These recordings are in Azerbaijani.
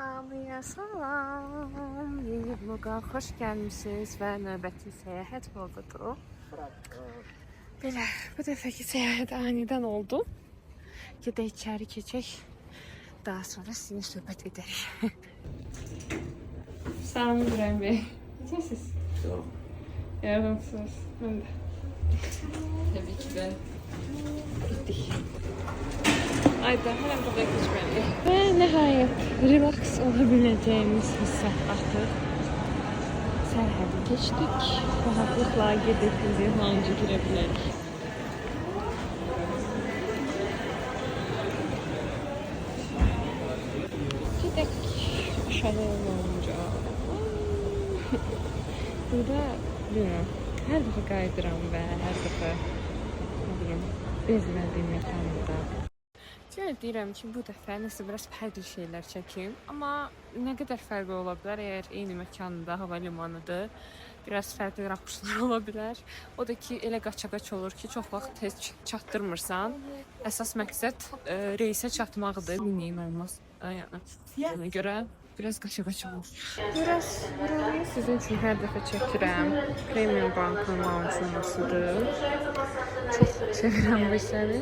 Hamıya salam. Yeni vloga xoş gəlmisiniz və növbəti səyahət vlogudur. Belə, bu dəfəki səyahət anidən oldu. Gedək içəri keçək. Daha sonra sizinlə söhbət edərik. Salam İbrahim Bey. Necəsiz? Yok. Yardımsınız. Mən də. Tabii ki ben. Gittik. Ayda hemen burada geçmeliyik. Ve nihayet relax olabileceğimiz hissə artıq sərhədi keçdik. Rahatlıqla gedib indi lounge girə bilərik. Gedək aşağı lounge. Burada bilmirəm, hər dəfə qayıdıram və hər dəfə bezmədiyim məkanında. Şöyle deyirəm ki, bu dəfə nəsə biraz fərqli şeylər çəkim. Amma nə qədər fərqli ola bilər, əgər eyni məkanda, hava limanıdır, biraz fərqli rakurslar ola bilər. O da ki, elə qaça-qaç olur ki, çox vaxt tez çatdırmırsan. Əsas məqsəd reysə çatmaqdır. Neyin olmaz. Yəni, ona görə biraz qaça-qaç olur. Biraz burayı sizin üçün hər dəfə çəkirəm. Premium Bankın launchunasıdır. Çox sevirəm bu işləri.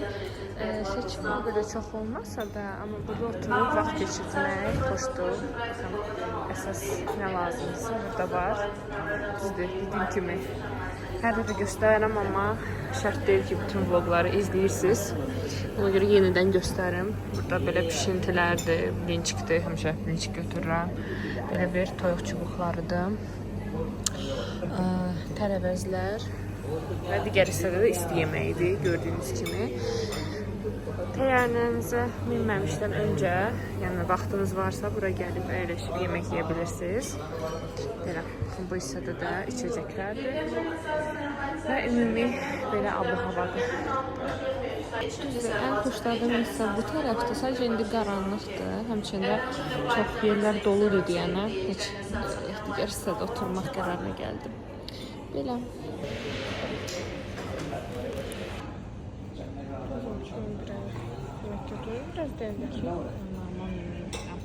Seçim o qədər çox olmasa da, amma burada oturub vaxt keçirmək xoşdur. Baxın, əsas nə lazımdırsa burada var. Düzdür, dediyim kimi. Hər dəfə göstərirəm, amma şərt deyil ki, bütün vlogları izləyirsiniz. Ona görə yenidən göstərim. Burada belə pişintilərdir, blinçikdir, həmişə blinçik götürürəm. Belə bir toyuq çubuqlarıdır. Tərəvəzlər və digər hissədə də isti yeməyidir, gördüyünüz kimi. Təyyarənizə minməmişdən öncə, yəni vaxtınız varsa bura gəlib əyləşib yemək yeyə bilirsiniz. Belə, bu hissədə də içəcəklərdir və ümumi belə abu-havadır. Ən xoşladığım hissə bu tərəfdə, sadəcə indi qaranlıqdır, həmçində çox yerlər doludur deyənə, heç digər hissədə oturmaq qərarına gəldim. Belə. Biraz devlet yok. Normal yemekten.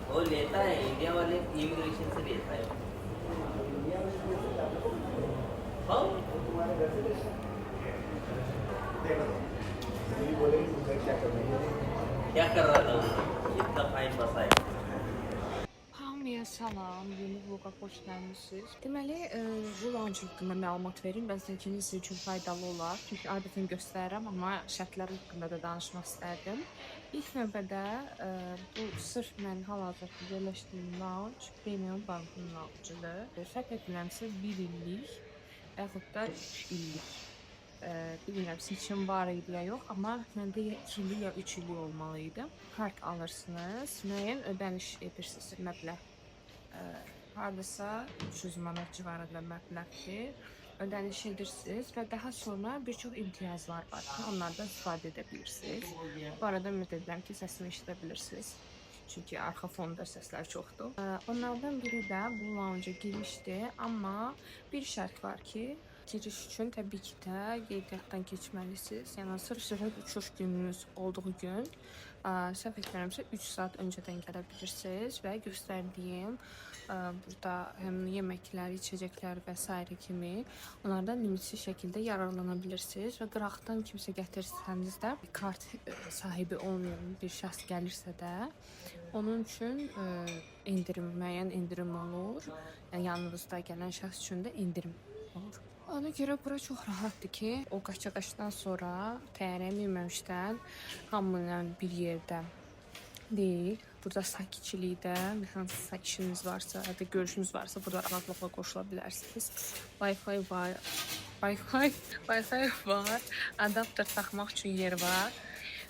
वो लेता है इंडिया वाले इमिग्रेशन से लेता है क्या कर रहा था इतना फाइन बसा है. Hamıya salam, yeni vloga xoş gəlmisiniz. Deməli, bu launch haqqında məlumat verim. Bəzən ki, sizin üçün faydalı olar. Çünki adətən göstərirəm, amma şərtlər haqqında da danışmaq istərdim. İlk növbədə bu sırf mən hal-hazırda yerləşdiyim launch Premium Bankın launchudur. Fərq etmirəmsə 1 illik, yaxud da 3 illik. Bilmirəm, seçim var idi ya yox, amma məndə ya 2 illik ya 3 illik olmalıydı. Kart alırsınız, müəyyən ödəniş edirsiniz, məbləğ. Hardasa 300 manat civarında məbləğdir. Ödəniş edirsiniz və daha sonra bir çox imtiyazlar var ki, onlardan istifadə edə bilirsiniz. Bu arada ümid edirəm ki, səsimi eşidə bilirsiniz. Çünki arxa fonda səslər çoxdur. Onlardan biri də bu launca girişdir, amma bir şərt var ki, giriş üçün təbii ki də qeydiyyatdan keçməlisiniz. Yəni, sırf uçuş gününüz olduğu gün, səhv etmirəmsə 3 saat öncədən gələ bilirsiniz və göstərdiyim burada həm yeməklər, içəcəklər və s. kimi onlardan limitsiz şəkildə yararlana bilirsiniz və qıraqdan kimsə gətirsəniz də kart sahibi olmayan bir şəxs gəlirsə də onun üçün müəyyən indirim olur. Yəni, yanınızda gələn şəxs üçün də indirim olur. Ona görə bura çox rahatdır ki, o qaça-qaçdan sonra təyyarəyə minməmişdən hamıyla bir yerdə deyil. Burada sakitçilikdə, hansısa işiniz varsa, ya da görüşünüz varsa burada rahatlıqla qoşula bilərsiniz. Wi-Fi var, adapter taxmaq üçün yer var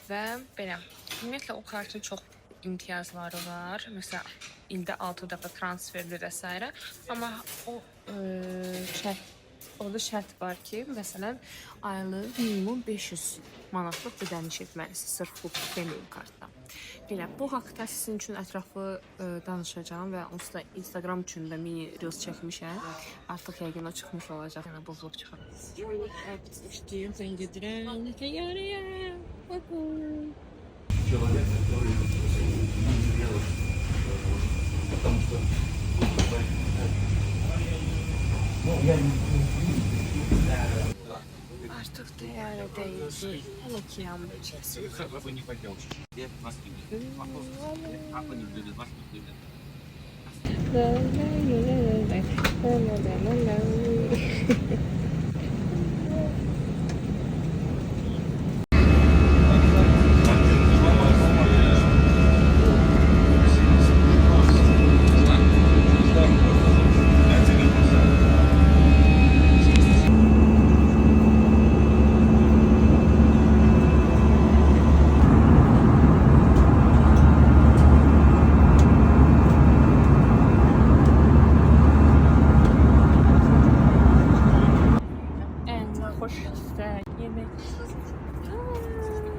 və belə. Ümumiyyətlə, o kartın çox imtiyazları var. Məsələn, ildə 6 dəfə transferli və s. Amma o orada şərt var ki, məsələn, aylıq minimum 500 manatlıq ödəniş etməlisiniz sırf bu premium kartdan. Belə, bu haqda sizin üçün ətraflı danışacağam və onsuz da Instagram üçün də mini reels çəkmişəm. Artıq yəqin o çıxmış olacaq. Yəni bu vlog çıxaracaq. İşləyim, sən gedirəm. Təyyarəyə. Bakın. Человек, который делает, потому что я не Artıq təyyarədəyik. Hələ ki yanmayacaq. вы не пойдете. Я вас не люблю. Папа не любит, вас не любит.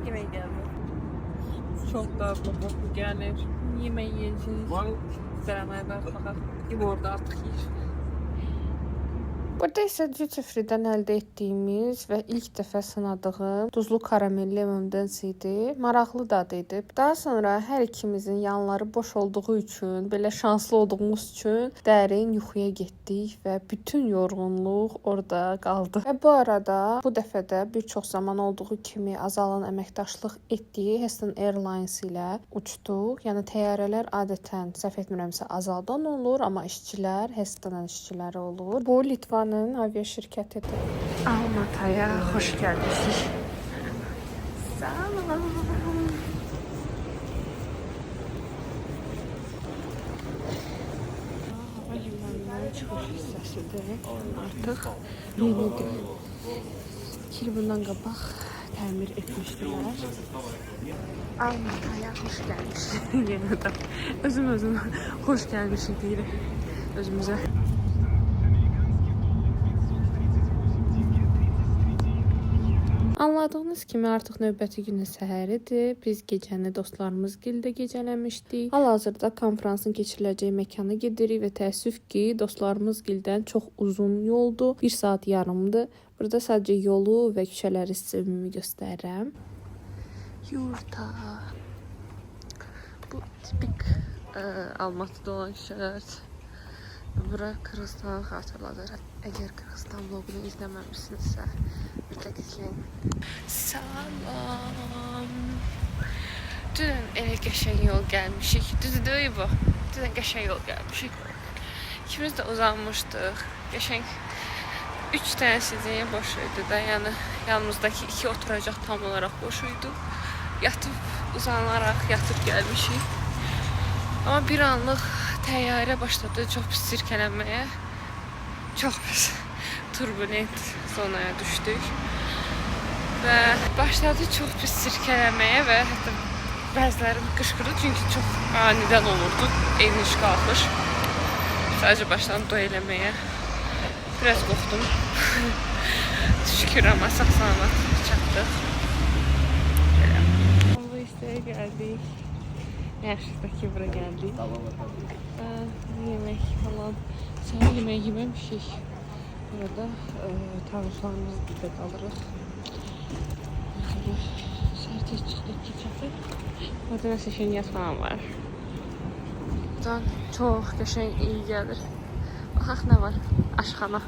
Yemek geldi. Çok da koku gelir. Yemeği yiyeceğiz. Beraber bakalım. Gibi orada artık yiyir. Burada isə duty-free-dən əldə etdiyimiz və ilk dəfə sınadığım duzlu karamelli M&M's idi. Maraqlı dadı idi. Daha sonra hər ikimizin yanları boş olduğu üçün, belə şanslı olduğumuz üçün dərin yuxuya getdik və bütün yorğunluq orada qaldı. Və bu arada bu dəfə də bir çox zaman olduğu kimi azalan əməkdaşlıq etdiyi Heston Airlines ilə uçduq. Yəni təyyarələr adətən səhv etmirəmsə Azaldan olur, amma işçilər Heston'un işçiləri olur. Bu Litvanın avia şirkətidir. Almataya xoş gəlmişik. Salam. Hava limanının çıxış hissəsidir. Artıq yenidir. 2 il bundan qabaq təmir etmişdilər. Almataya xoş gəlmişik. Yenidən. Özüm xoş gəlmişik deyirik özümüzə. Anladığınız kimi artıq növbəti günün səhəridir. Biz gecəni dostlarımız gildə gecələmişdik. Hal-hazırda konfransın keçiriləcəyi məkana gedirik və təəssüf ki, dostlarımız gildən çox uzun yoldur. 1 saat yarımdır. Burada sadəcə yolu və küçələri sizə ümumi göstərirəm. Yurta. Bu tipik Almatıda olan küçələrdir. Bura Kırgızstanı xatırladır. Əgər Kırgızstan vlogunu izləməmişsinizsə, mütləq izləyin. Salam. Dünən elə qəşəng yol gəlmişik. Düzdür bu? Dünən qəşəng yol gəlmişik. İkimiz də uzanmışdıq. Qəşəng 3 dənə sizinə boş idi da, yəni yanımızdakı 2 oturacaq tam olaraq boş idi. Uzanaraq yatıb gəlmişik. Amma bir anlıq təyyarə başladı çox pis sirkələnməyə. Çox pis turbulent zonaya düşdük. Və başladı çox pis sirkələnməyə və hətta bəzilərim qışqırdı çünki çox anidən olurdu eniş qalxış. Sadəcə başladım doy eləməyə. Biraz qorxdum. Şükür amma sağ-salamat çatdıq. Bu istəyə gəldik. Yaxşı ki bura gəldik. Yemək falan. Səhər yemək yeməmişik. Burada tavuklarımız burada qalırıq. Səhər tez çıxdıq ki çatıb. Burada nəsə şenyat falan var. Buradan çox qəşəng iyi gəlir. Baxaq nə var? Aşxana.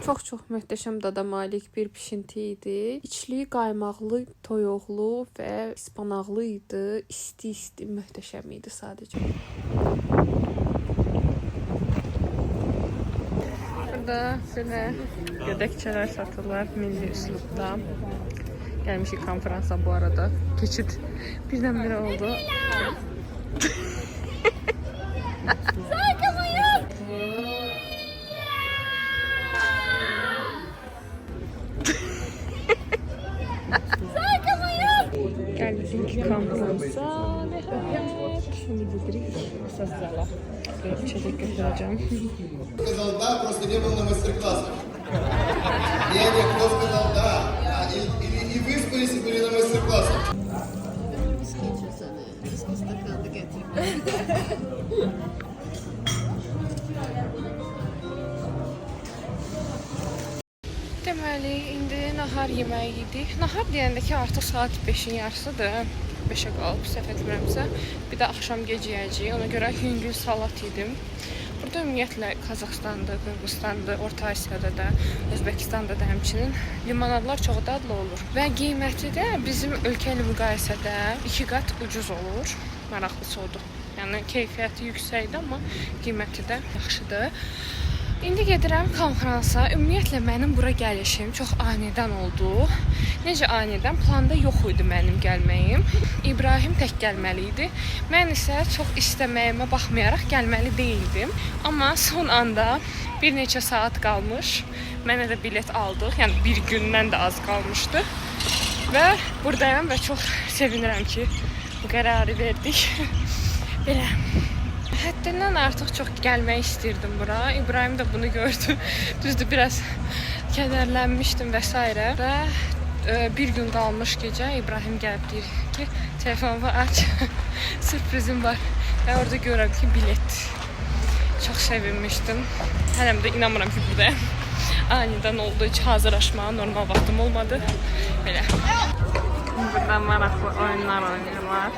Çox möhtəşəm dada malik bir pişinti idi. İçli, qaymaqlı, toyuqlu və ispanaqlı idi. İsti, möhtəşəm idi sadəcə. Burada belə gödəkçələr satırlar milli üslubda. Gəlmişik konferansa bu arada. Keçid birdən-birə oldu. Geldik konferansa. Şimdi gidirik esas zala. Bir içecek götüreceğim. Сказал да, просто не был на мастер-классах. Не, кто сказал да. И выспались и были на мастер-классах. Şaqqıldı gətirdim. Deməli, indi nahar yeməyi yedik. Nahar deyəndə ki, artıq saat 5-in yarısıdır. 5-ə qalıb, səhv etmirəmsə. Bir də axşam gecə yeyəcəyik. Ona görə yüngül salat yedim. Burada ümumiyyətlə Qazaxstanda, Qırğızstanda, Orta Asiyada da, Özbəkistanda da həmçinin limonadlar çox dadlı olur. Və qiyməti də bizim ölkə ilə müqayisədə 2 qat ucuz olur. Maraqlısı odur. Yəni keyfiyyəti yüksəkdir, amma qiyməti də yaxşıdır. İndi gedirəm konfransa. Ümumiyyətlə mənim bura gəlişim çox anidən oldu. Necə anidən? Planda yox idi mənim gəlməyim. İbrahim tək gəlməli idi. Mən isə çox istəməyimə baxmayaraq gəlməli deyildim. Amma son anda bir neçə saat qalmış. Mənə də bilet aldıq. Yəni bir gündən də az qalmışdı. Və buradayam və çox sevinirəm ki, bu qərarı verdik. Belə. Həddindən artıq çox gəlmək istirdim bura. İbrahim də bunu gördü. Düzdür, biraz kədərlənmişdim və s. Və bir gün qalmış gecə İbrahim gəlib deyir ki, telefonumu aç, sürprizim var. Və orada görürəm ki, bilet. Çox sevinmişdim. Hələm də inanmıram ki, buradayım. Anidən oldu, heç hazırlaşmağa normal vaxtım olmadı. Belə. Burada maraqlı oyunlar oynayırlar.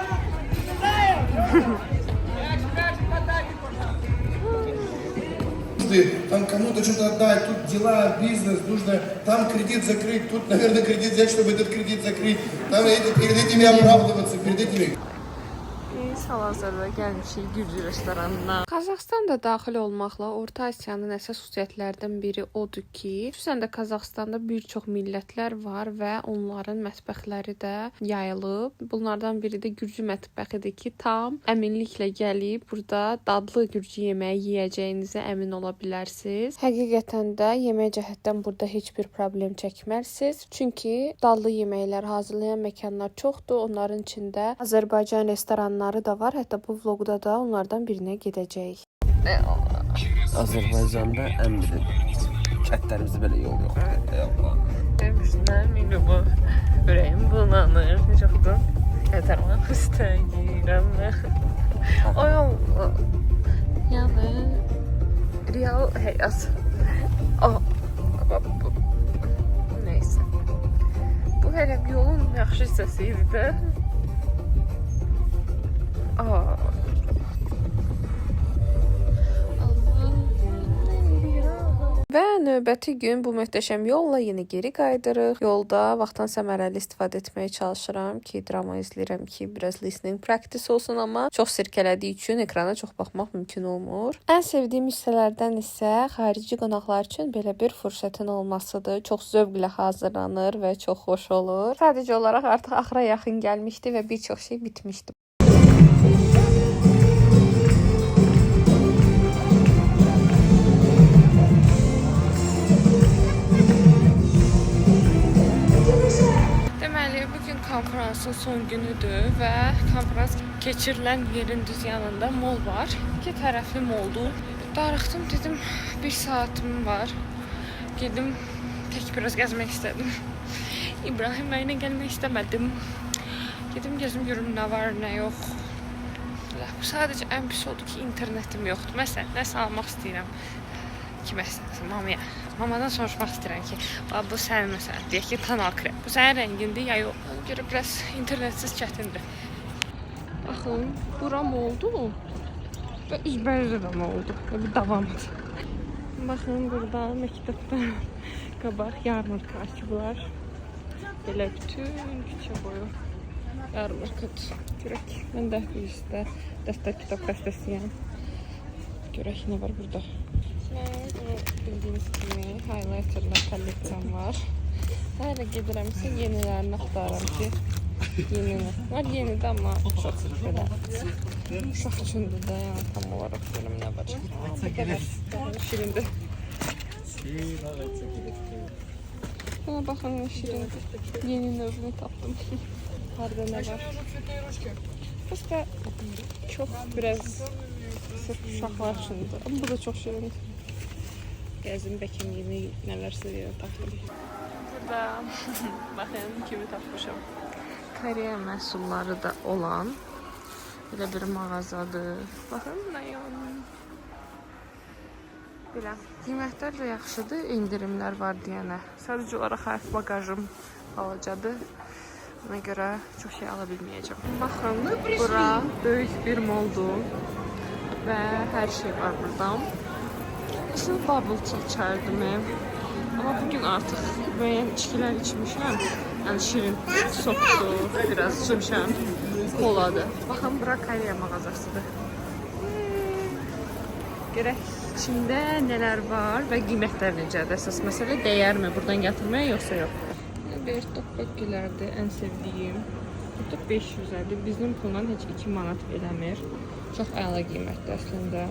Там кому-то что-то отдать, тут дела, бизнес, нужно там кредит закрыть, тут, наверное, кредит взять, чтобы этот кредит закрыть. Там перед этими оправдываться, перед этими... Hal-hazırda gəlmişik Gürcü restoranına. Qazaxıstan da daxil olmaqla Orta Asiyanın əsas xüsusiyyətlərindən biri odur ki, xüsusən də Qazaxıstanda bir çox millətlər var və onların mətbəxləri də yayılıb. Bunlardan biri də Gürcü mətbəxidir ki, tam əminliklə gəlib burada dadlı Gürcü yeməyi yeyəcəyinizə əmin ola bilərsiniz. Həqiqətən də yemək cəhətdən burada heç bir problem çəkmərsiniz. Çünki dadlı yeməklər hazırlayan məkanlar çoxdur. Onların içində Azərbaycan restoranları da var. Hətta bu vloqda da onlardan birinə gedəcəyik. Azərbaycanda ən bilir. Kətlərimizdə belə yol yoxdur. Demişlər, indi bu ürəyim bulanır. Necə xudun? Yətərmək istəyirəm. Ay Allah. Yəni, real həyat. Neysə. Bu hələ yolun yaxşı hissəsi idi də. Və növbəti gün bu möhtəşəm yolla yenə geri qayıdırıq. Yolda vaxtdan səmərəli istifadə etməyə çalışıram ki, drama izləyirəm ki, biraz listening practice olsun, amma çox sirkələdiyi üçün ekrana çox baxmaq mümkün olmur. Ən sevdiyim hissələrdən isə xarici qonaqlar üçün belə bir fürsətin olmasıdır. Çox zövqlə hazırlanır və çox xoş olur. Sadəcə olaraq artıq axıra yaxın gəlmişdi və bir çox şey bitmişdi. Konferansın son günüdür və konferans keçirilən yerin düz yanında mol var. İki tərəfli moldur. Darıxdım, dedim, bir saatim var. Gedim, tək biraz gəzmək istədim. İbrahimlə ilə gəlmək istəmədim. Gedim, gezim, görüm nə var, nə yox. Bu sadəcə ən pis oldu ki, internetim yoxdur. Məsələn, nəsə almaq istəyirəm. Kiməsə, mamaya. Mamadan soruşmaq istəyirəm ki, bu sənin məsələn, deyək ki, kanal krem. Bu sənin rəngindir ya yox. Ona görə biraz internetsiz çətindir. Baxın, buram oldu və üzbərizə də oldu. Bir davamdır. Baxın, burada məktəbdə qabaq yarmarka açıblar. Belə bütün küçə boyu yarmarkadır. Görək, mən də üstə dəstək kitab dəstəsiyəm. Görək, nə var burada. Bildiyiniz kimi highlighterlar kolleksiyam var. Hələ gedirəmsə yenilərini axtarıram ki, yenini. Var yenidir, amma çox belə. Uşaq üçündür də, yəni tam olaraq görüm nə var. Bu qədər şirindir. Buna baxın, şirindir. Yeni növünü tapdım. Harada nə var? Prosta çox biraz sırf uşaqlar üçündür. Amma bu da çox şirindir. Gəzim, bəlkə yeni nələrsə yerə tapdım. Burada, baxın, kimi tapmışam. Koreya məhsulları da olan Belə bir mağazadır. Baxın, rayon. Belə, qiymətlər də yaxşıdır, indirimlər var deyənə. Sadəcə olaraq hərf bagajım balacadır. Ona görə çox şey ala bilməyəcəm. Baxın, bura böyük bir moldur və hər şey var buradan. Aslında bubble çəkərdim, amma bugün artıq müəyyən içkilər içmişəm. Yəni şirin sokdur, biraz içmişəm, koladır. Baxın, bura Koreya mağazasıdır. Görək içində nələr var və qiymətlər necədir? Əsas məsələ dəyərmi buradan gətirməyə, yoxsa yox? Bir topbakilərdir, ən sevdiyim. Burada 500-ədir. Bizim pulla heç 2 manat eləmir. Çox əla qiymətdir əslində.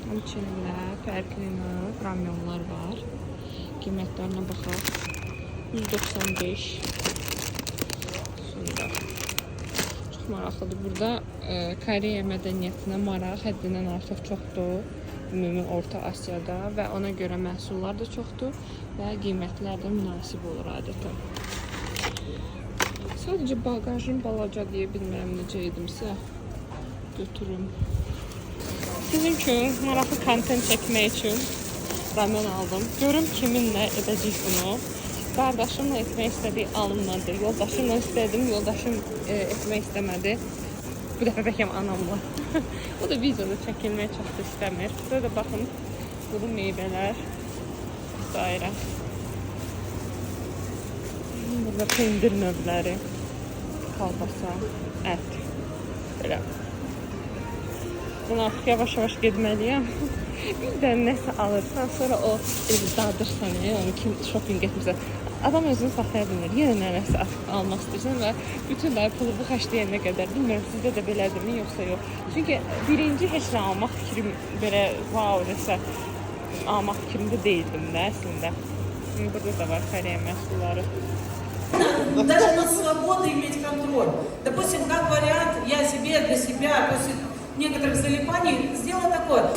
Həmçində fərqli ramyonlar var. Qiymətlərinə baxaq. 195. Sonra çox maraqlıdır. Burada Koreya mədəniyyətinə maraq həddindən artıq çoxdur. Ümumi Orta Asiyada və ona görə məhsullar da çoxdur və qiymətlər də münasib olur adətən. Sadəcə bagajım balaca deyə bilmirəm necə edimsə götürüm. Sizin üçün maraqlı kontent çəkmək üçün ramen aldım. Görüm kiminlə edəcək bunu. Qardaşımla etmək istədiyi alınmadı. Yoldaşımla istədim, yoldaşım etmək istəmədi. Bu dəfə bəlkə anamla. O da videoda çəkilməyə çox da istəmir. Burada da baxın, quru meyvələr dairə. Burada pendir növləri, kalbasa, ət. Belə. Buna artıq yavaş-yavaş getməliyəm. Birdən nəsə alırsan, sonra o dadırsan, onu kim shopping etmirsə. Adam özünü saxlaya bilmir. Yenə nəsə almaq istəyirsən və bütün pulumu xərcləyənə qədər. Bilmirəm, sizdə də belədirmi, yoxsa yox. Çünki birinci heç nə almaq fikrim belə, wow, nəsə almaq fikrimdə deyildim də əslində. Burada da var Koreya məhsulları. Даже над свободой иметь контроль. Допустим, как вариант, я себе для себя после некоторых залипаний сделала такое.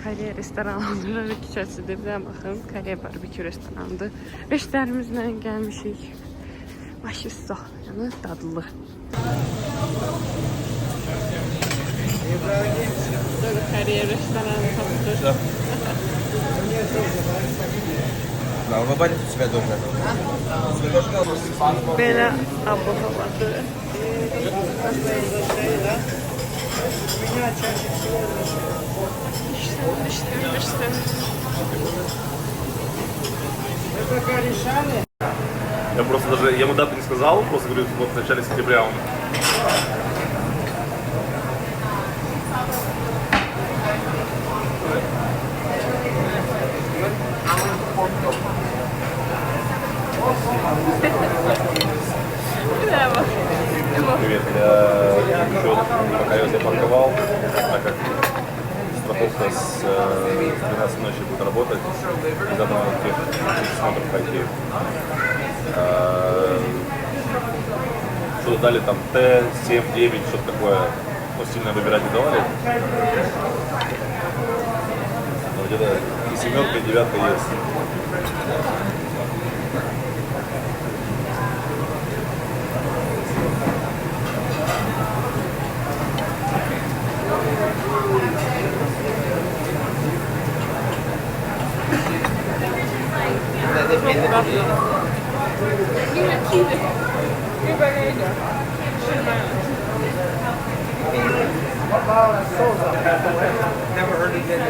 Koreya restoranları küçəsidir. Bir də baxın, Koreya barbekü restoranıdır. Beşlərimizlə gəlmişik. Maşisto, yəni dadlı. Böyle Koreya restoranı tapdı. Да, улыбайтесь у себя тоже. Belə abu-havadır. İşte. Я просто даже, я ему дату не сказал, просто говорю, вот в начале сентября он. Привет, я еще пока я запарковал, так как страховка с 12 ночи будет работать, и завтра надо техосмотр пойти. Что-то дали там Т7, 9, что-то такое, ну, сильно выбирать не давали. Но где-то и семерка, и девятка есть. Böyle. Never heard of it.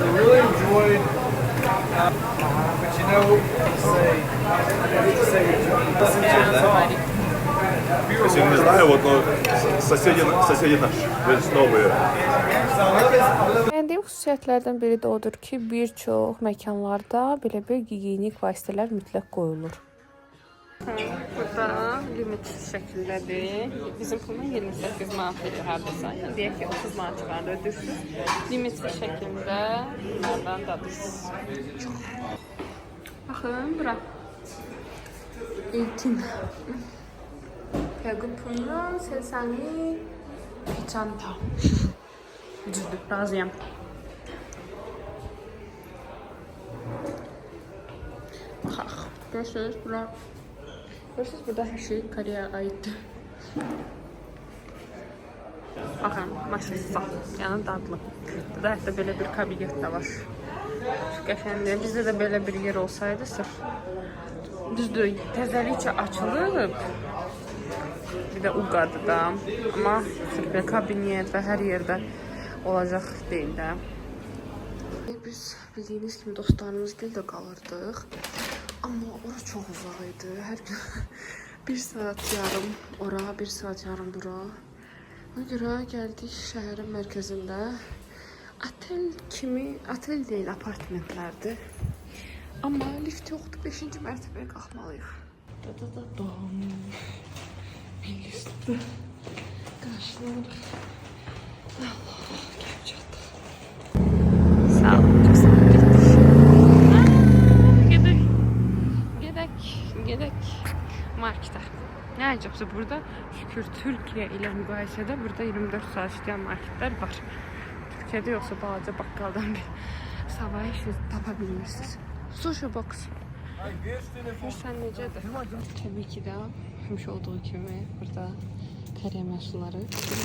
I really enjoyed, but you know, listen to the song. Я сегодня не знаю, вот, но соседи наши, здесь новые. Bəyəndiyim xüsusiyyətlərdən biri də odur ki, bir çox məkanlarda belə bir gigiyenik vasitələr mütləq qoyulur. Burada limit şəklindədir. Bizim pulun 28 manatlıdır hardasa. Yəni deyək ki, 30 manat civarında ödürsünüz. Limitli şəklində bunlardan dadırsınız. Baxın, bura. Eğitim. 배고프면 세상이 괜찮다. Düzdür, razıyam. Baxaq. Görürsünüz, burada hər şey Koreyaya aiddir. Baxın, maşallah, yəni dadlı. Burada hətta belə bir kabinet də var. Qəşəngdir. Bizdə də belə bir yer olsaydı sırf. Düzdür, təzəlikcə açılıb. Bir də uqadı da. Amma sırf belə kabinet və hər yerdə olacaq deyil də. Biz bildiyiniz kimi dostlarımız gildə qalırdıq. Amma ora çox uzaq idi. Hər gün 1 saat yarım ora, 1 saat yarım bura. Ona görə gəldik şəhərin mərkəzində. Otel deyil, apartmentlərdir. Amma lift yoxdur, 5-ci mərtəbəyə qalxmalıyıq. Liftdə qarşılanırıq. Allah, gəlib çatdıq. Sağ olun, çox sağ olun. Gedək marketə. Nə əcəbsə burada şükür Türkiyə ilə müqayisədə burada 24 saat işləyən marketlər var. Türkiyədə yoxsa balaca baqqaldan bir savayı siz tapa bilmirsiniz. Sushi box. Görsən necədir? Təbii ki də həmişə olduğu kimi burada Koreya məhsulları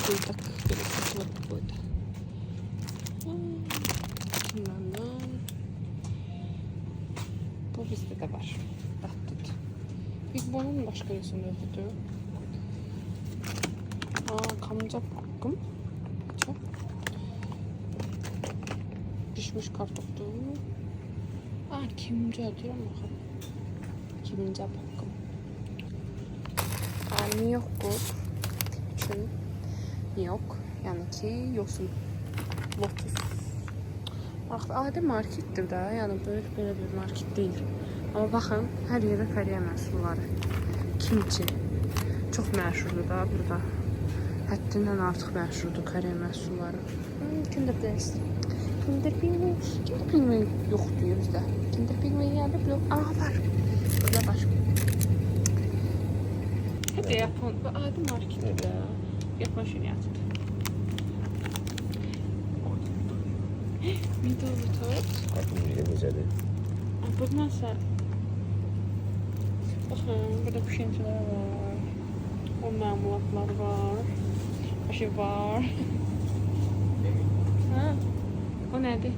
burada belə satılır bu boyda. Bu bizdə də var. Dadlıdır. Big Bon'un başqa nesində yoxdur. Kamca pakkım. Çok. Pişmiş kartoftu. Kimca diyorum bakalım. Kimca pakkım. Miyokku. Için yok. Yani ki yosun. Lotus. Adi marketdir da. Yani böyük böyle bir market değil. Ama bakın her yerde Koreya məhsulları. Kimchi. Çox məşhurdur da burada. Həddindən artıq məşhurdur Koreya məhsulları. Kinder Pingvin. Kinder Pingvin yoxdur bizdə. Kinder Pingvin yerdə yox. Var. Burada var. Hep Japon. Bu adi marketdə. Yapma şirkətidir. Midalı tat. Bu nasıl? Bakın burada pişinciler var. O məmulatlar var. Başı var. O nədir?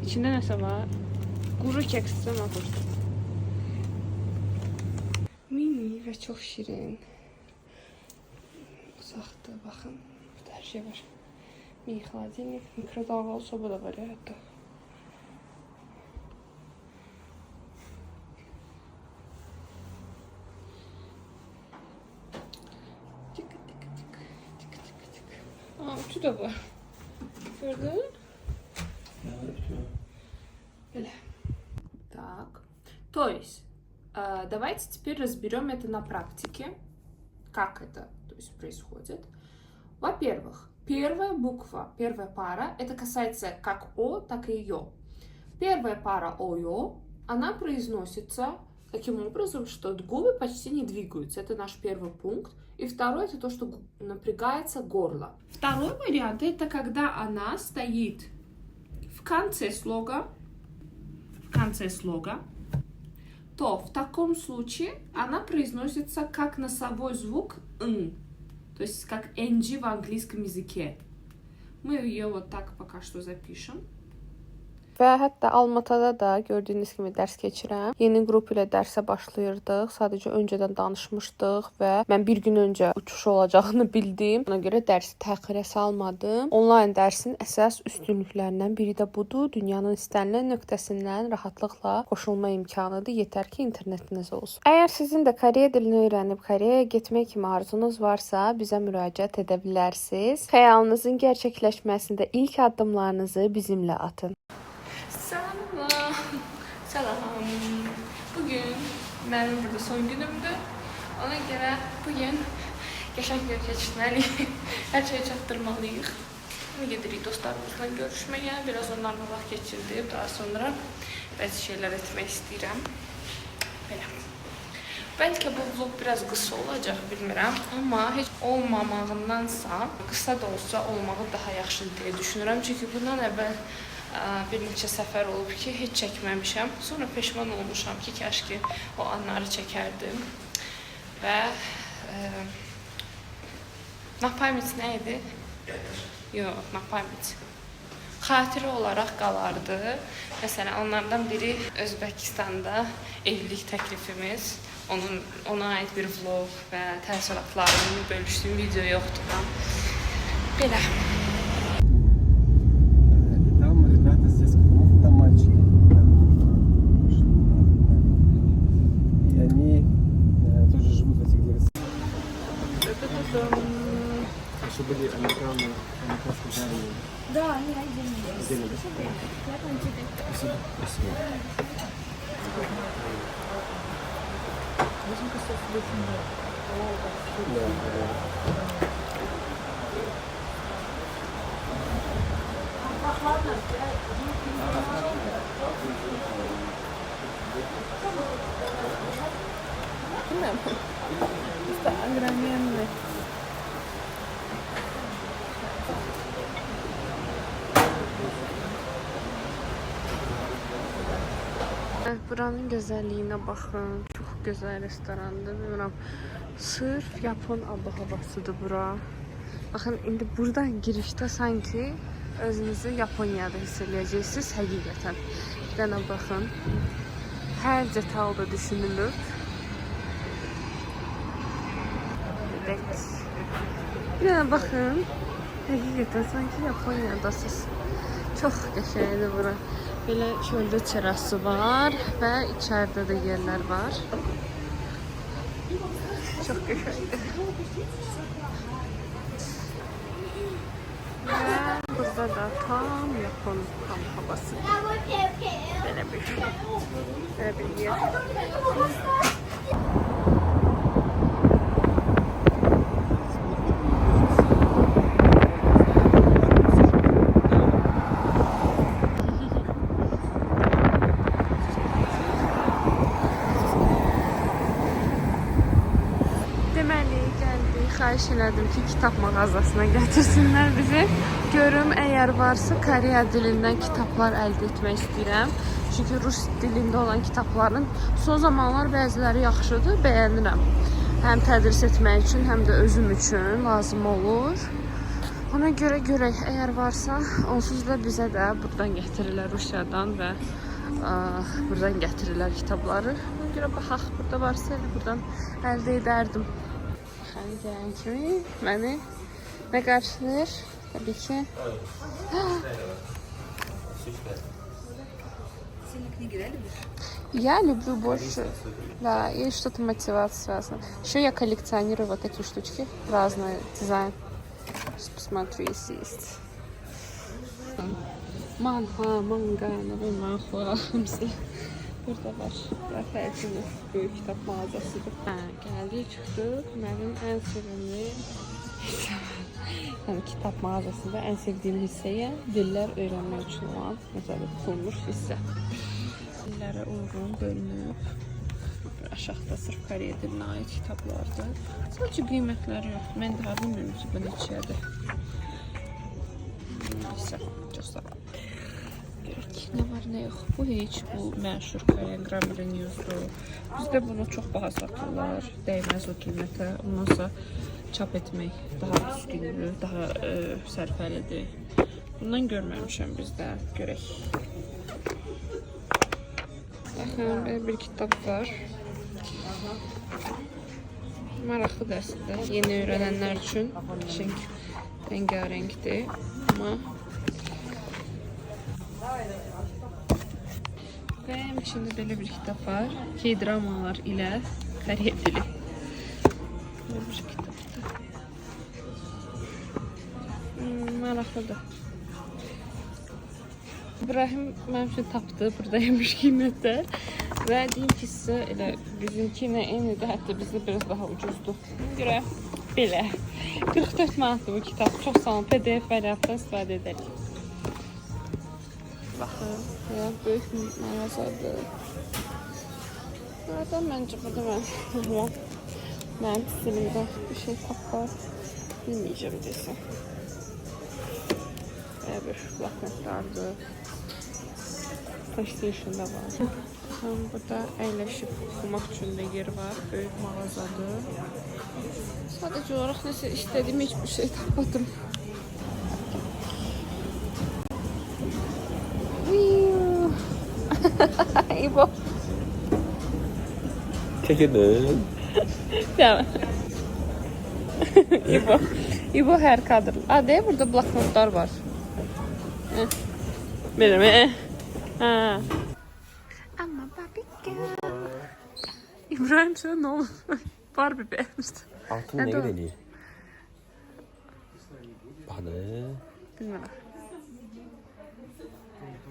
İçində nəsə var? Quru keksdən atır. Mini və çox şirin. Uzaqda baxın. Burada hər şey var. Mini xaladilnik, mikrodalğalı soba da var ya hətta. Üçü de var. Gördün? Böyle. Так. То есть, давайте теперь разберем это на практике. Как это происходит. Во-первых, первая буква, первая пара, это касается как О, так и Ё. Первая пара О-Ё, она произносится таким образом, что губы почти не двигаются. Это наш первый пункт. И второй, это то, что напрягается горло. Второй вариант, это когда она стоит в конце слога, то в таком случае она произносится как носовой звук «н», то есть как «ng» в английском языке. Мы ее вот так пока что запишем. Və hətta Almatada da gördüyünüz kimi dərs keçirəm. Yeni qrup ilə dərsə başlayırdıq. Sadəcə öncədən danışmışdıq və mən bir gün öncə uçuş olacağını bildim. Ona görə dərsi təxirə salmadım. Onlayn dərsin əsas üstünlüklərindən biri də budur. Dünyanın istənilən nöqtəsindən rahatlıqla qoşulma imkanıdır. Yetər ki, internetiniz olsun. Əgər sizin də Koreya dilini öyrənib Koreyaya getmək kimi arzunuz varsa, bizə müraciət edə bilərsiniz. Xəyalınızın gerçəkləşməsində ilk addımlarınızı bizimlə atın. Salam. Bugün mənim burada son günümdür. Ona görə bugün qəşəng bir keçirməliyik. Hər şeyi çatdırmalıyıq. Şimdi gedirik dostlarımızla görüşməyə. Biraz onlarla vaxt geçirdim. Daha sonra bəzi şeylər etmək istəyirəm. Belə. Bəlkə bu vlog biraz qısa olacaq, bilmirəm. Amma heç olmamağındansa, qısa da olsa olmağı daha yaxşıdır deyə düşünürəm. Çünki bundan əvvəl bir neçə səfər olub ki, heç çəkməmişəm. Sonra peşman olmuşam ki, kəş ki o anları çəkərdim. Və napamit nə idi? Yox, napamit. Xatirə olaraq qalardı. Məsələn, onlardan biri Özbəkistanda evlilik təklifimiz. Ona aid bir vlog və təəssüratlarımı bölüşdüyüm video yoxdur. Belə. Что были американские жареные? Да, они отдельные. Отдельно, да? Спасибо. Спасибо. Возьми-ка соус Это огроменный. Evet, buranın gözəlliyinə baxın. Çox gözəl restorandır. Bilmirəm, sırf Yapon abı-havasıdır bura. Baxın, indi buradan girişdə sanki özünüzü Yaponiyada hiss edəcəksiniz həqiqətən. Bir dənə baxın. Hər detal da düşünülüb. Bir dənə baxın. Həqiqətən sanki Yaponiyadasınız. Çox qəşəngdir bura. Belə çöldə terası var və içəridə də yerlər var. Çox qəşəngdir. Və burada da tam Yapon havası. Belə bir yer. Xahiş elədim ki, kitab mağazasına gətirsinlər bizi. Görüm, əgər varsa Koreya dilindən kitablar əldə etmək istəyirəm. Çünki rus dilində olan kitabların son zamanlar bəziləri yaxşıdır, bəyənirəm. Həm tədris etmək üçün, həm də özüm üçün lazım olur. Ona görə görək, əgər varsa, onsuz da bizə də buradan gətirirlər Rusiyadan və buradan gətirirlər kitabları. Ona görə baxaq, burada varsa buradan əldə edərdim. Gələn kimi məni nə qarşılayır? Təbii ki. Я люблю больше. Да, и что-то мотивация связана. Еще я коллекционирую вот такие штучки. Разные дизайн. Сейчас посмотрю, если есть. Manhwa, manga, manhwa. Burada var. Rəfəətimiz böyük kitab mağazasıdır. Gəldik, çıxdıq. Mənim ən sevimli yəni kitab mağazasında ən sevdiyim hissəyə dillər öyrənmək üçün olan nəzərdə tutulmuş hissə. Dillərə uyğun bölünüb. Aşağıda sırf Koreya dilinə aid kitablardır. Sadəcə qiymətləri yox. Mən daha bilmirəm ki, bu neçədir. Neysə, göstərəm. Nə var, nə yox. Bu heç, bu məşhur Korean Grammar News'dur. Bizdə bunu çox baha satırlar. Dəyməz o qiymətə. Ondansa çap etmək daha düzgündür, daha sərfəlidir. Bundan görməmişəm bizdə. Görək. Baxın, belə bir kitab var. Maraqlı dərsdir. Yeni öyrənənlər üçün rəngarəngdir. Amma və içində belə bir kitab var. K-dramalar ilə Koreya dili. Belə bir kitabdır. Maraqlıdır. İbrahim mənim üçün tapdı buradaymış qiymətlər. Və deyim ki, sizə elə bizimki ilə eynidir, hətta bizdə biraz daha ucuzdur. Buna görə belə. 44 manatdır bu kitab. Çox sağ olun, PDF variantdan istifadə edərik. Baxın, ya böyük mağazadır. Nereden məncə burada mənim stilimdə bir şey tapar. Bilməyəcəm desəm. Belə bir bloknotlardır. PlayStation'da var. Burada əyləşib oxumaq üçün də yer var. Böyük mağazadır. Sadəcə olaraq nəsə istədiyim heç bir şey tapmadım. İbo. Çəkilin. Tamam. İbo hər kadr. Adə burada bloknotlar var. Belə mi? Ha. Ama babika. İbrahim sen ne olur? Barbie beğenmiştin. Altın nə qədər eləyir? Baxın. Bilmirəm.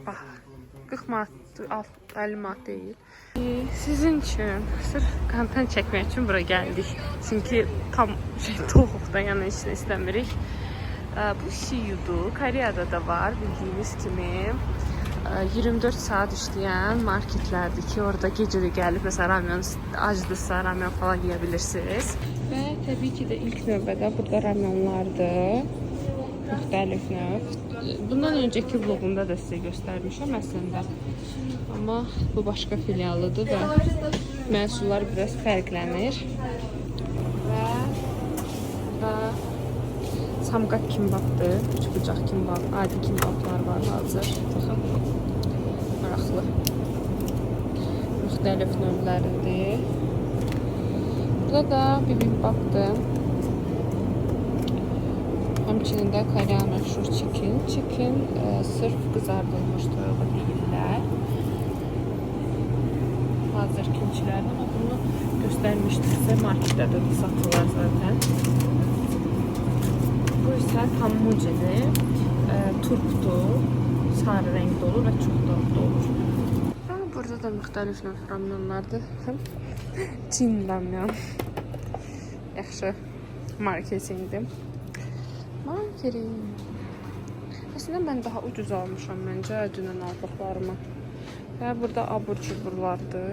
Bax. 40 manat, 50 manat değil. Sizin için sırf kontent çekmek için buraya geldik. Çünkü tam toğuqdan yana işini istemirik. Bu Siyudu. Koreyada da var bildiğiniz gibi. 24 saat işleyen marketlerdi ki orada gecede gelip mesela ramyon acıdırsa ramyon falan yiyebilirsiniz. Ve tabii ki de ilk növbədə burada ramyonlardı. Müxtəlif növ. Bundan önceki vlogumda da size göstermişim aslında. Ama bu başka filialıdır ve məhsullar biraz fərqlənir. Ve samqat kimbabdır. 3 bucaq kimbab, adi kimbablar var hazır. Baxın. Maraqlı. Müxtəlif növləridir. Burada da bibimbapdır. Həmçinin də Koreya məşhur chicken. Sırf qızardılmış toyuğa deyirlər. Hazır kimçilərdir ama bunu göstermişdim size. Markette de satılır zaten. Bu ise hammucidir. Turpdur. Sarı renkli olur ve çok tatlı olur. Burada da müxtəlif növ ramyonlardır. Çin ramyon. Yaxşı marketingdir. Aslında ben daha ucuz almışam məncə dünən aldıqlarımı. Və burada abur cuburlardır.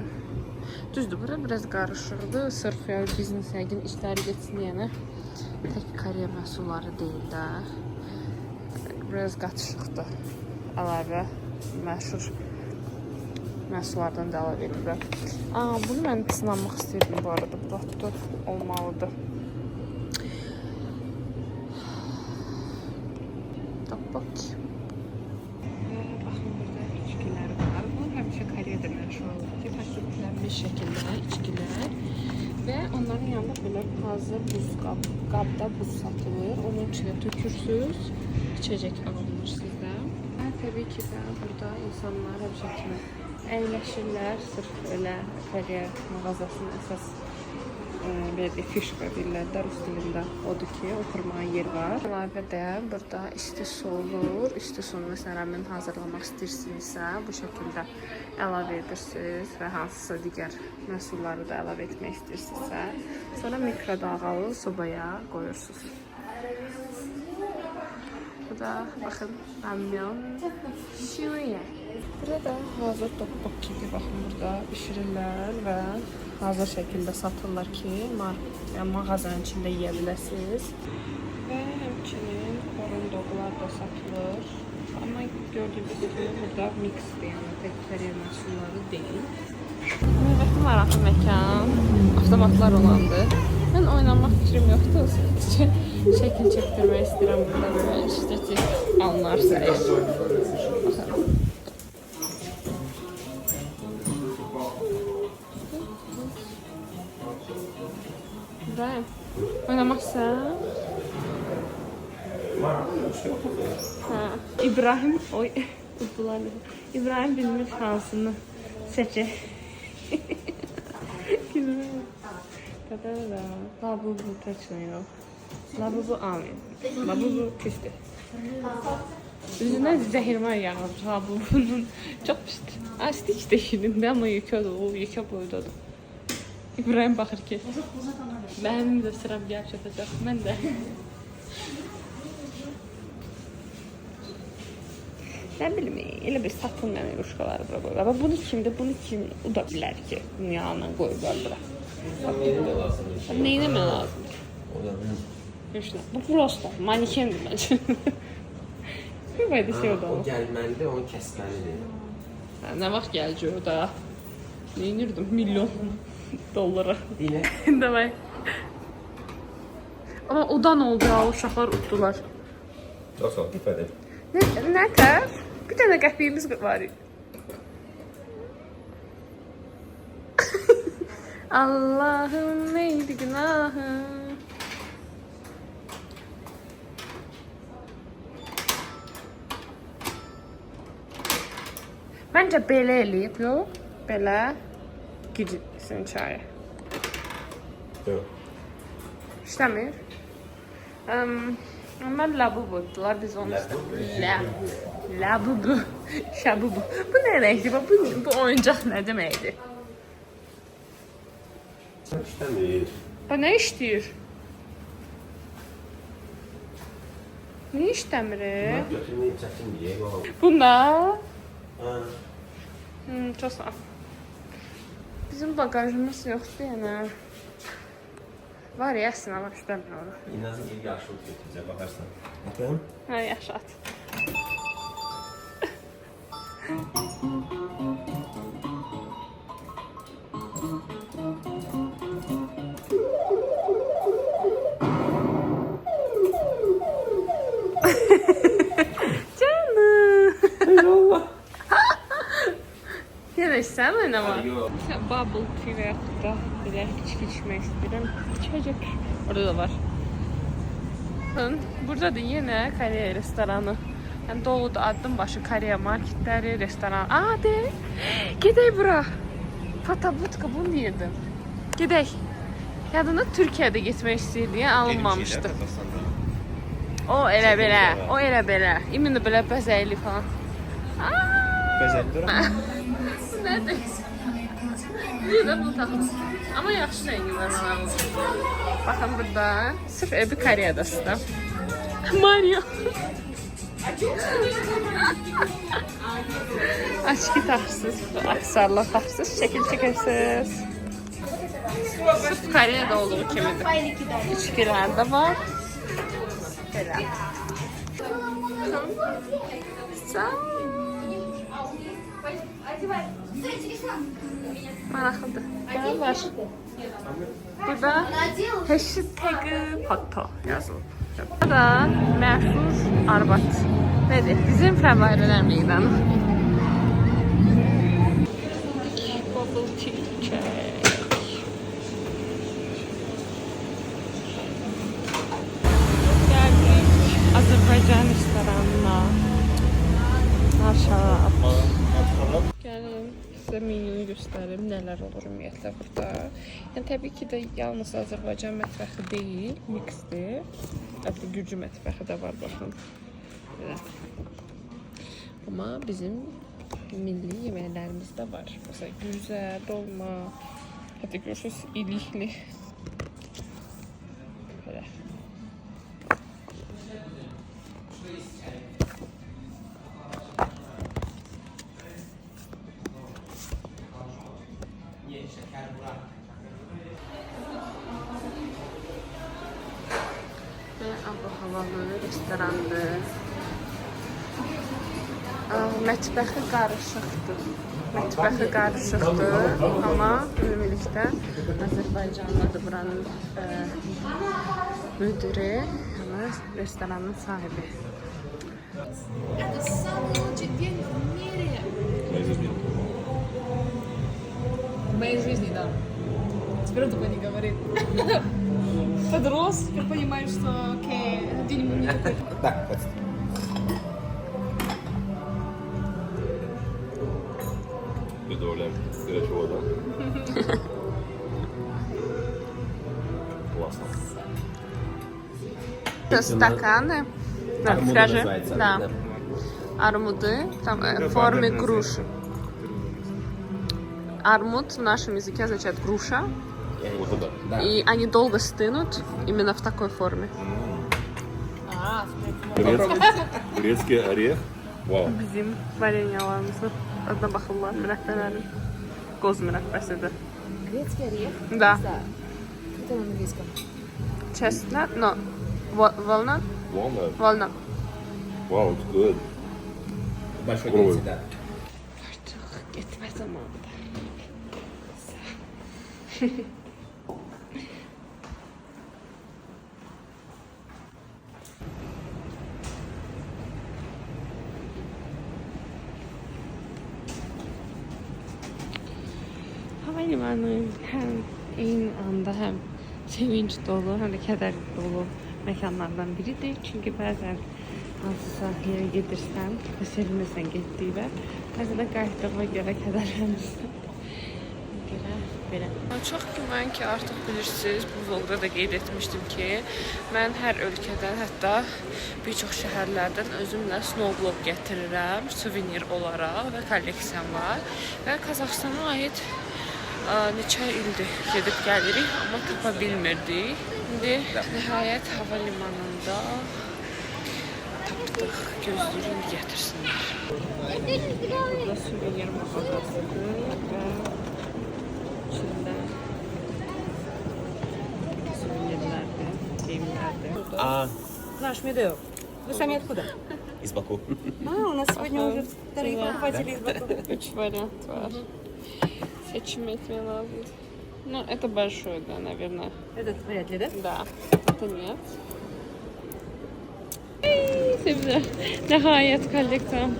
Düzdür, bura biraz qarışıqdır. Sırf ya biznes yəqin işləri getsin deyənə tək Koreya məhsulları deyil də. Biraz qatışıqdır. Əlavə məşhur məhsullardan da əlavə ediblər. Bunu mən sınanmaq istəyirdim bu arada. Bu da olmalıdır. Tapaq. Baxın, burada içkilər var. Bu həmişə Koreyada məşhur olur ki, paketlenmiş şəkildə içkilər və onların yanında belə hazır buz qabda buz satılır. Onun içine tökürsünüz, içecek alınır sizdə. Və təbii ki də burada insanlar həmişə kimi əyləşirlər. Sırf elə Koreya mağazasının əsas belə fişqa deyirlər də rus dilində. Odur ki, oturmağa yer var. Əlavə də burada isti su olur. İsti sunu məsələn mən hazırlamaq istəyirsinizsə bu şəkildə əlavə edirsiniz və hansısa digər məhsulları da əlavə etmək istəyirsinizsə sonra mikrodalğalı sobaya qoyursunuz. Bu da baxın ramyon şiuye. Burada hazır tteokbokki baxın burada bişirirlər və hazır şəkildə satırlar ki, mağazanın içində yeyə biləsiniz. Və həmçinin korundoglar da satılır. Amma gördüyünüz kimi burada mixdir, yəni tək Koreya məhsulları deyil. Ümumiyyətlə maraqlı məkan, avtomatlar olandır. Mən oynamaq fikrim yoxdur, sadəcə şəkil çəkdirmək istəyirəm burada belə işdəki anlarsa. Baxın. İbrahim, oynamazsan? Ha, İbrahim, oy, unutdular. İbrahim bilmir hansını seçir. Güzel. Kadar. Labubu taçınıyor. Labubu amin. Labubu pistir. Üzündən zəhirmar yağır labubunun. Çox pistir. Asti hiç değilim ama yıkadı. O yıka boydadır. İbrahim baxır ki. Mənim də sıram gəl çatacaq. Mən də. Ne bileyim, elə bir satılmayan iluşkaları bura koyuyorlar. Ama bunu kim uda bilər ki, dünyanın koyuyorlar bura. Neyine mi lazım? Bu prosto, manikendir bence. Bir bayda şey o da. O gelmende, onu kesmelidir. Ne vaxt gələcək o da? Neyinirdim? $1.000.000 Yine. Davay. Ama o da ne oldu ya? Uşaqlar utdular. Nasıl? İfade. Ne tər? Bir tane qəpiyimiz var. Allah'ım neydi günahım? Bence belə eləyib, yox? Belə gidsin çaya. Yok. İşləmir. Onlar labubu utdular, biz onu labubu. Şabubu. Bu ne demekti? Bu oyuncak ne demekti? İstemiyor. Bu ne işləyir? Ne işləmir? Götürmeyi çekin diye. Bunda? Ha. Çok sağ ol. Bizim bagajımız yoktu yani. Var ya aslında ama istemiyorum. En az bir yaşlı götüreceğim bakarsan. Efendim? Ha yaşat. Canım. Eyvallah. Yine sen oynama. Yok. Bubble tea ve da böyle içki içmek istedim. İçecek. Orada da var. Burada da yine Kore restoranı. Yani Doğu'da adım başı Kore marketleri, restoran. Aa de. Gidey bura. Patabutka bunu yedim. Gidey. Yadında Türkiye'de gitmek istedi diye alınmamıştı. O elə belə. O elə belə. İmini belə bəzəkli falan. Bezelli Nədir? Bir də bu taxım. Ama yaxşı rəngi var. Baxın burada. Sırf evi Koreyadası da. Mario. Açki taxsız, aksarla taxsız, şəkil çəkəsiz. Sırf Koreyada olduğu kimidir. İçkilər də var. Belə. Sağ ol. Maraqlıdır. Burada var. Burada hashtag foto yazılıb. Burada məşhur Arbat. Nədir? Bizim fəvvarələr meydanı. Bubble tea çək. Gəldik Azərbaycan restoranına. Maşallah. Gəlin sizə menüyü göstərim, nələr olur ümumiyyətlə burada. Yəni təbii ki də yalnız Azərbaycan mətbəxi deyil, miksdir. Hətta Gürcü mətbəxi də var baxın. Belə. Amma bizim milli yeməklərimiz də var. Məsələn, güzə, dolma, hətta görürsünüz ilikli. Belə. Abu havalı restorandır. Mətbəxi qarışıqdır. Amma ümumilikdə Azərbaycanlıdır buranın müdürü, amma restoranın sahibi. Это самый лучший день в мире. Моей жизни. В моей жизни, да. теперь он такой не говорит. Подрос, теперь понимаешь, что окей, этот день ему не такой. Да, хватит. Добавляем горячую воду. Классно. Это стаканы. Да, Армуды скажи. называется, Да. да. Армуды там в форме груши. Армуд в нашем языке означает груша. Вот это. Да. И они долго стынут именно в такой форме. Грецкий орех. Вау. Bizim varenyalarımızı adına baxırlar, mürəbbələrin. Qoz mürəbbəsi də. Грецкий орех? Да. Да. Это на английском. Chestnut, no. Walnut? Walnut. Walnut. Wow, it's good. Большой Ой. Греции, да. Artıq getmə zamanıdır. Havalimanı həm eyni anda həm sevinç dolu, həm də kədər dolu məkanlardan biridir. Çünki bəzən hansısa yerə gedirsən və sevinirsən getdiyinə, bəzən də qayıtdığına görə kədərlənirsən. Görə belə. Çox güman ki, artıq bilirsiniz, bu vlogda da qeyd etmişdim ki, mən hər ölkədən, hətta bir çox şəhərlərdən özümlə snowblog gətirirəm, suvenir olaraq və kolleksiyam var. Və Qazaxstana aid neçə ildir gedib gəlirik, amma tapa bilmirdik. İndi nəhayət havalimanında tapdıq, gözləyirik, indi gətirsinlər. Burada suvenir mağazasıdır və içində suvenirlərdir, geyimlərdir. Наш медео. Вы сами откуда? Из Баку. У нас сегодня уже вторые покупатели из Баку. 3 вариант var. Seçim etmeye lazım. Ну, это большой, да, наверное. Этот вряд ли, да? Да, это нет. Şimdi nihayet kolleksiyam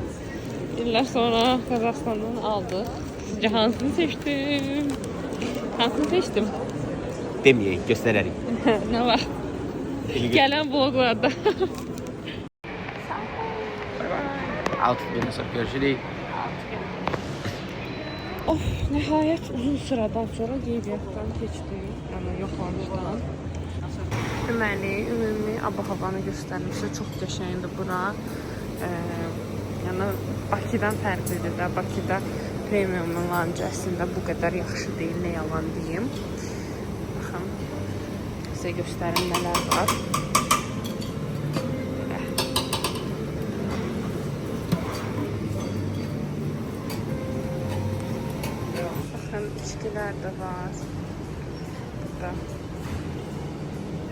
yıllar sonra Kazakistan'dan aldık. Sizce hangisini seçtim? Hangisini seçtim? Demeyeyim, gösterelim. Ne var? Gelen bloglarda. Altı bir nasıl görüşürüz. Of, nihayet uzun sıradan sonra qeydiyyatdan keçdim. Yəni yoxlanışdan. Deməli, ümumi ab-havanı göstərmişsə çox qəşəngdir bura. Yəni Bakıdan fərqlidir də. Bakıda premium lounge əslində bu qədər yaxşı deyil, nə yalan deyim. Baxın, sizə göstərim nələr var. Bakın, içkilər də var. Burada.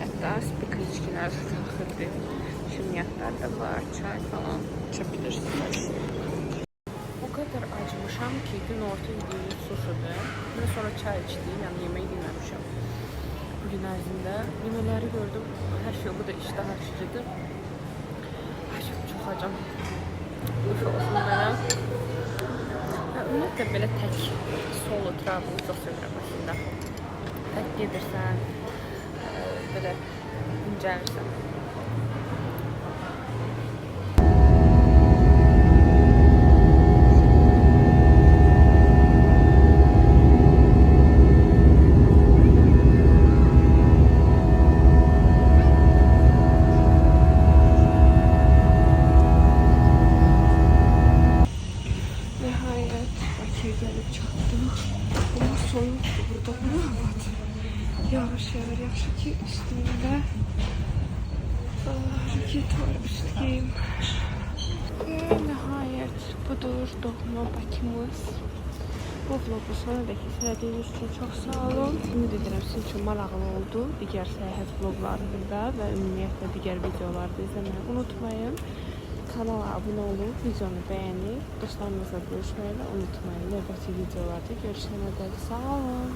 Hətta spikal içkilər taxırdır. Şirniyyatlar da var, çay falan içebilirsiniz. O kadar acımışam ki gün orta yediğim sushi'dir. Ben sonra çay içtim, yani yemeği yememişim. Bugün ərzində yemeğləri gördüm. Her şey o kadar iştah açıcıdır. Ay, çok acam. Uş olsun mənə. Ümumiyyətlə belə tək solo travel çox sevirəm aslında. Tək gedirsən, belə incəlirsən. Nihayet Bakıya gəlib çatdıq. Amma soyuqdur burada, bu nə havadır? Yağış yağır, yaxşı ki üstümdə raket var, üst geyim. Və nihayət budur doğma Bakımız. Bu vlogu sonra da izlədiyiniz üçün çox sağ olun. Ümid edirəm sizin üçün maraqlı oldu. Digər səyahət vloglarında və ümumiyyətlə digər videolarda izləməyi unutmayın. Kanala abunə olub, videonu bəyənib, dostlarınızla bölüşməyi də unutmayın. Növbəti videolarda görüşənə qədər sağ olun.